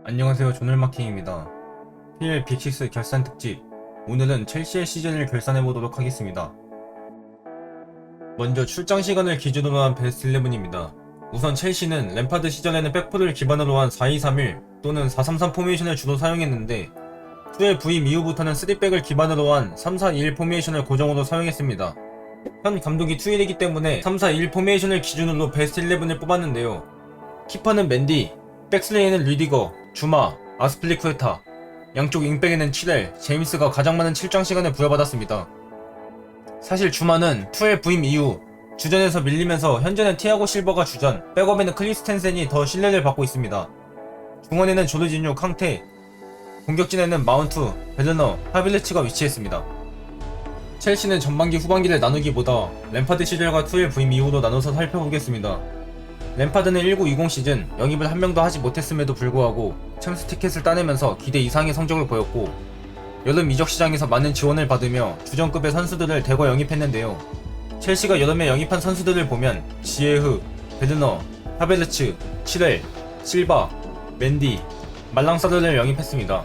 안녕하세요, 조널마킹입니다. PL 빅6 결산 특집. 오늘은 첼시의 시즌을 결산해보도록 하겠습니다. 먼저 출장 시간을 기준으로 한 베스트 11입니다. 우선 첼시는 램파드 시절에는 백포를 기반으로 한 4-2-3-1 또는 4-3-3 포메이션을 주로 사용했는데 투엘 부임 이후부터는 3백을 기반으로 한 3-4-2-1 포메이션을 고정으로 사용했습니다. 현 감독이 투엘이기 때문에 3-4-2-1 포메이션을 기준으로 베스트 11을 뽑았는데요. 키퍼는 맨디, 백슬레이에는 리디거, 주마, 아스플리쿠에타, 양쪽 윙백에는 칠렐, 제임스가 가장 많은 출장 시간을 부여받았습니다. 사실 주마는 투엘 부임 이후 주전에서 밀리면서 현재는 티아고 실버가 주전, 백업에는 크리스텐센이 더 신뢰를 받고 있습니다. 중원에는 조르지뉴, 캉테, 공격진에는 마운트, 베르너, 하빌리츠가 위치했습니다. 첼시는 전반기 후반기를 나누기보다 램파드 시절과 투엘 부임 이후로 나눠서 살펴보겠습니다. 램파드는 19-20 시즌 영입을 한 명도 하지 못했음에도 불구하고 챔스 티켓을 따내면서 기대 이상의 성적을 보였고 여름 이적 시장에서 많은 지원을 받으며 주전급의 선수들을 대거 영입했는데요. 첼시가 여름에 영입한 선수들을 보면 지에흐, 베르너, 하베르츠, 칠렐, 실바, 맨디, 말랑사르를 영입했습니다.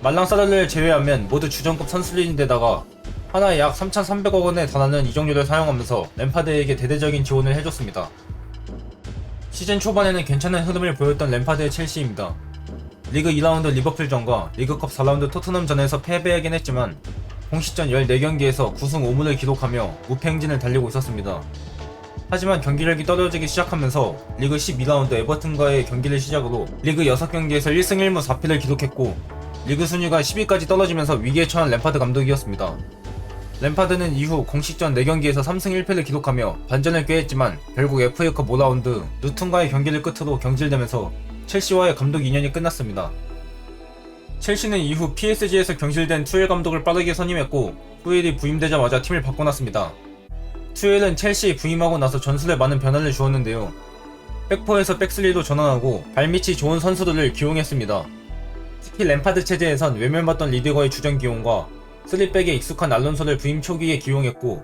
말랑사르를 제외하면 모두 주전급 선수들인데다가 하나에 약 3,300억 원에 달하는 이적료를 사용하면서 램파드에게 대대적인 지원을 해줬습니다. 시즌 초반에는 괜찮은 흐름을 보였던 램파드의 첼시입니다. 리그 2라운드 리버풀전과 리그컵 4라운드 토트넘전에서 패배하긴 했지만 공식전 14경기에서 9승 5무를 기록하며 무패 행진을 달리고 있었습니다. 하지만 경기력이 떨어지기 시작하면서 리그 12라운드 에버튼과의 경기를 시작으로 리그 6경기에서 1승 1무 4패를 기록했고 리그 순위가 10위까지 떨어지면서 위기에 처한 램파드 감독이었습니다. 램파드는 이후 공식전 4경기에서 3승 1패를 기록하며 반전을 꾀했지만 결국 FA컵 5라운드 루튼과의 경기를 끝으로 경질되면서 첼시와의 감독 인연이 끝났습니다. 첼시는 이후 PSG에서 경질된 투엘 감독을 빠르게 선임했고 투엘이 부임되자마자 팀을 바꿔놨습니다. 투엘은 첼시에 부임하고 나서 전술에 많은 변화를 주었는데요. 백포에서 백스리로 전환하고 발밑이 좋은 선수들을 기용했습니다. 특히 램파드 체제에선 외면받던 리드거의 주전 기용과 3백에 익숙한 알론소를 부임 초기에 기용했고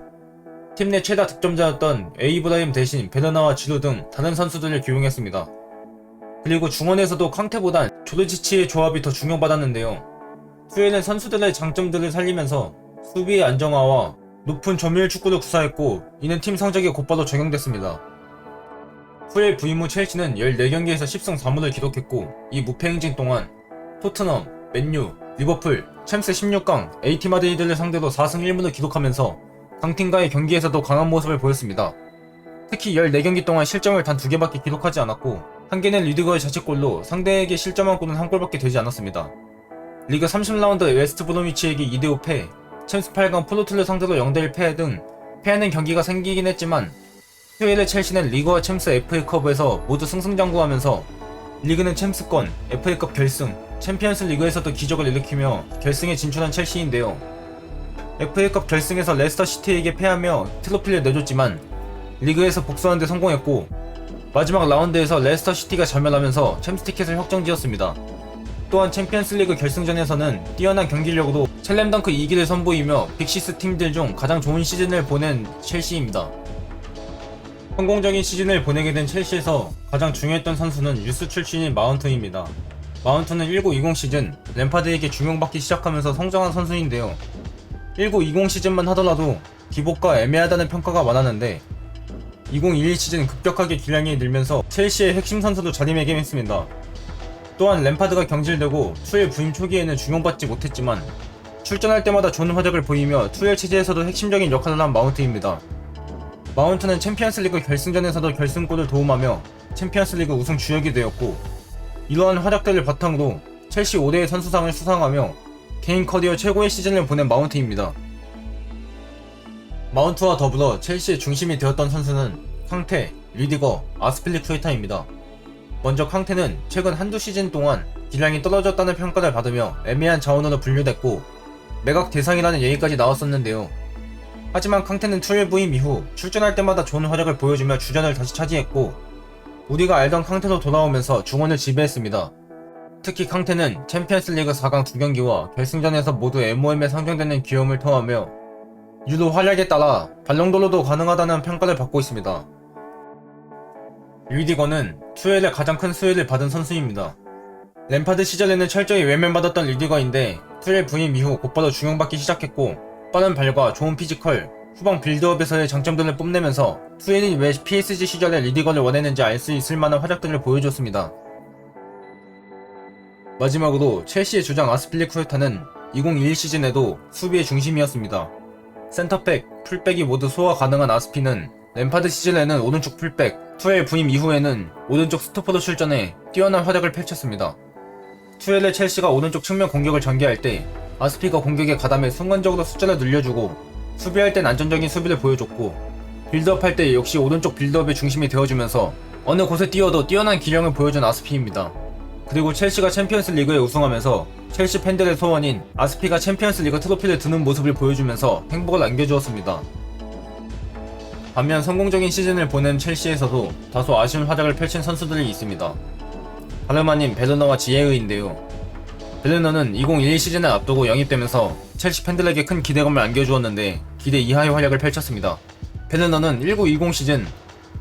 팀 내 최다 득점자였던 에이브라임 대신 베르나와 지루 등 다른 선수들을 기용했습니다. 그리고 중원에서도 캉테보단 조르지치의 조합이 더 중용받았는데요. 투엘은 선수들의 장점들을 살리면서 수비의 안정화와 높은 점유율 축구를 구사했고 이는 팀 성적에 곧바로 적용됐습니다. 투엘 부임 후 첼시는 14경기에서 10승 4무를 기록했고 이 무패 행진 동안 토트넘, 맨유, 리버풀, 챔스 16강, AT 마드리드를 상대로 4승 1무를 기록하면서 강팀과의 경기에서도 강한 모습을 보였습니다. 특히 14경기 동안 실점을 단 2개밖에 기록하지 않았고 한 개는 리드거의 자책골로 상대에게 실점한 골은 한 골밖에 되지 않았습니다. 리그 30라운드 웨스트 브로미치에게 2대5 패, 챔스 8강 포르투를 상대로 0대1 패 등 패하는 경기가 생기긴 했지만 토요일에 첼시는 리그와 챔스 FA컵에서 모두 승승장구하면서 리그는 챔스권, FA컵 결승, 챔피언스 리그에서도 기적을 일으키며 결승에 진출한 첼시인데요. FA컵 결승에서 레스터 시티에게 패하며 트로피를 내줬지만 리그에서 복수하는 데 성공했고 마지막 라운드에서 레스터 시티가 자멸하면서 챔스 티켓을 확정지었습니다. 또한 챔피언스 리그 결승전에서는 뛰어난 경기력으로 첼렘덩크 2기를 선보이며 빅6 팀들 중 가장 좋은 시즌을 보낸 첼시입니다. 성공적인 시즌을 보내게 된 첼시에서 가장 중요했던 선수는 유스 출신인 마운트입니다. 마운트는 19-20 시즌 램파드에게 중용받기 시작하면서 성장한 선수인데요. 19-20 시즌만 하더라도 기복과 애매하다는 평가가 많았는데 20-21 시즌 급격하게 기량이 늘면서 첼시의 핵심 선수로 자리매김했습니다. 또한 램파드가 경질되고 투엘 부임 초기에는 중용받지 못했지만 출전할 때마다 좋은 활약을 보이며 투엘 체제에서도 핵심적인 역할을 한 마운트입니다. 마운트는 챔피언스리그 결승전에서도 결승골을 도움하며 챔피언스리그 우승 주역이 되었고 이러한 활약들을 바탕으로 첼시 5대의 선수상을 수상하며 개인 커리어 최고의 시즌을 보낸 마운트입니다. 마운트와 더불어 첼시의 중심이 되었던 선수는 캉테, 리디거, 아스필리쿠에타입니다. 먼저 캉테는 최근 한두 시즌 동안 기량이 떨어졌다는 평가를 받으며 애매한 자원으로 분류됐고 매각 대상이라는 얘기까지 나왔었는데요. 하지만 캉테는 투엘 부임 이후 출전할 때마다 좋은 활약을 보여주며 주전을 다시 차지했고 우리가 알던 캉테로 돌아오면서 중원을 지배했습니다. 특히 캉테는 챔피언스 리그 4강 2경기와 결승전에서 모두 MOM에 상정되는 기염을 통하며 유로 활약에 따라 발롱도르도 가능하다는 평가를 받고 있습니다. 리디거는 투엘에 가장 큰 수혜를 받은 선수입니다. 램파드 시절에는 철저히 외면받았던 리디거인데 투엘 부임 이후 곧바로 중용받기 시작했고 빠른 발과 좋은 피지컬, 후방 빌드업에서의 장점들을 뽐내면서 투엘이 왜 PSG 시절에 리디거를 원했는지 알 수 있을 만한 활약들을 보여줬습니다. 마지막으로 첼시의 주장 아스필리쿠에타는 2021 시즌에도 수비의 중심이었습니다. 센터백, 풀백이 모두 소화 가능한 아스피는 램파드 시즌에는 오른쪽 풀백, 투엘 부임 이후에는 오른쪽 스토퍼로 출전해 뛰어난 활약을 펼쳤습니다. 투엘의 첼시가 오른쪽 측면 공격을 전개할 때 아스피가 공격에 가담해 순간적으로 숫자를 늘려주고 수비할 땐 안정적인 수비를 보여줬고 빌드업할 때 역시 오른쪽 빌드업의 중심이 되어주면서 어느 곳에 뛰어도 뛰어난 기량을 보여준 아스피입니다. 그리고 첼시가 챔피언스 리그에 우승하면서 첼시 팬들의 소원인 아스피가 챔피언스 리그 트로피를 드는 모습을 보여주면서 행복을 안겨주었습니다. 반면 성공적인 시즌을 보낸 첼시에서도 다소 아쉬운 활약을 펼친 선수들이 있습니다. 다름 아닌 베르너와 지에의인데요. 베르너는 2021 시즌을 앞두고 영입되면서 첼시 팬들에게 큰 기대감을 안겨주었는데 기대 이하의 활약을 펼쳤습니다. 베르너는 19-20 시즌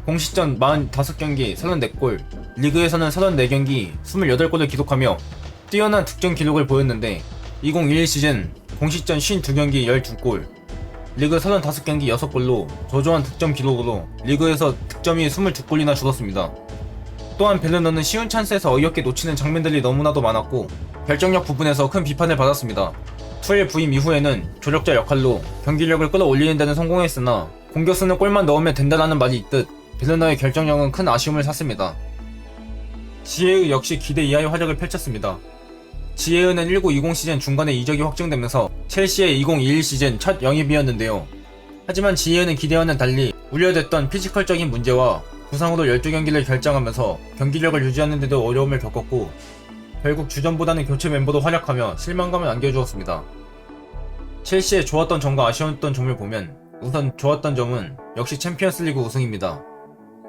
공식전 45경기 34골, 리그에서는 34경기 28골을 기록하며 뛰어난 득점 기록을 보였는데 2021 시즌 공식전 52경기 12골, 리그 35경기 6골로 저조한 득점 기록으로 리그에서 득점이 22골이나 줄었습니다. 또한 베르너는 쉬운 찬스에서 어이없게 놓치는 장면들이 너무나도 많았고 결정력 부분에서 큰 비판을 받았습니다. 투엘 부임 이후에는 조력자 역할로 경기력을 끌어올리는 데는 성공했으나 공격수는 골만 넣으면 된다라는 말이 있듯 베르너의 결정력은 큰 아쉬움을 샀습니다. 지에의 역시 기대 이하의 활약을 펼쳤습니다. 지에의는 19-20 시즌 중간에 이적이 확정되면서 첼시의 2021 시즌 첫 영입이었는데요. 하지만 지에의는 기대와는 달리 우려됐던 피지컬적인 문제와 부상으로 12경기를 결장하면서 경기력을 유지하는 데도 어려움을 겪었고 결국 주전보다는 교체 멤버도 활약하며 실망감을 안겨주었습니다. 첼시의 좋았던 점과 아쉬웠던 점을 보면 우선 좋았던 점은 역시 챔피언스리그 우승입니다.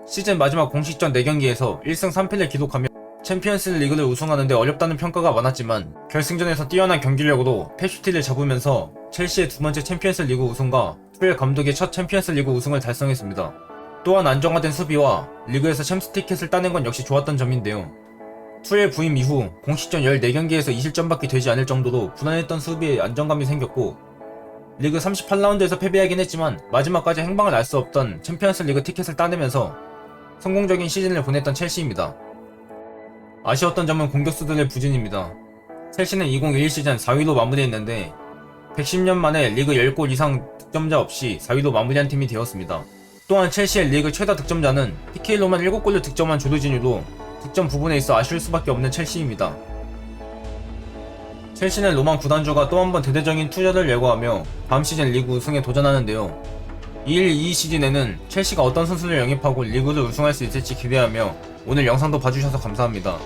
시즌 마지막 공식전 4경기에서 1승 3패를 기록하며 챔피언스리그를 우승하는데 어렵다는 평가가 많았지만 결승전에서 뛰어난 경기력으로 페슈티를 잡으면서 첼시의 두 번째 챔피언스리그 우승과 투엘 감독의 첫 챔피언스리그 우승을 달성했습니다. 또한 안정화된 수비와 리그에서 챔스 티켓을 따낸 건 역시 좋았던 점인데요. 투엘 부임 이후 공식전 14경기에서 2실점밖에 되지 않을 정도로 불안했던 수비에 안정감이 생겼고 리그 38라운드에서 패배하긴 했지만 마지막까지 행방을 알 수 없던 챔피언스 리그 티켓을 따내면서 성공적인 시즌을 보냈던 첼시입니다. 아쉬웠던 점은 공격수들의 부진입니다. 첼시는 2021 시즌 4위로 마무리했는데 110년 만에 리그 10골 이상 득점자 없이 4위로 마무리한 팀이 되었습니다. 또한 첼시의 리그 최다 득점자는 PK로만 7골을 득점한 조르지뉴로 득점 부분에 있어 아쉬울 수밖에 없는 첼시입니다. 첼시는 로만 구단주가 또 한 번 대대적인 투자를 예고하며 다음 시즌 리그 우승에 도전하는데요. 21-22 시즌에는 첼시가 어떤 선수를 영입하고 리그를 우승할 수 있을지 기대하며 오늘 영상도 봐주셔서 감사합니다.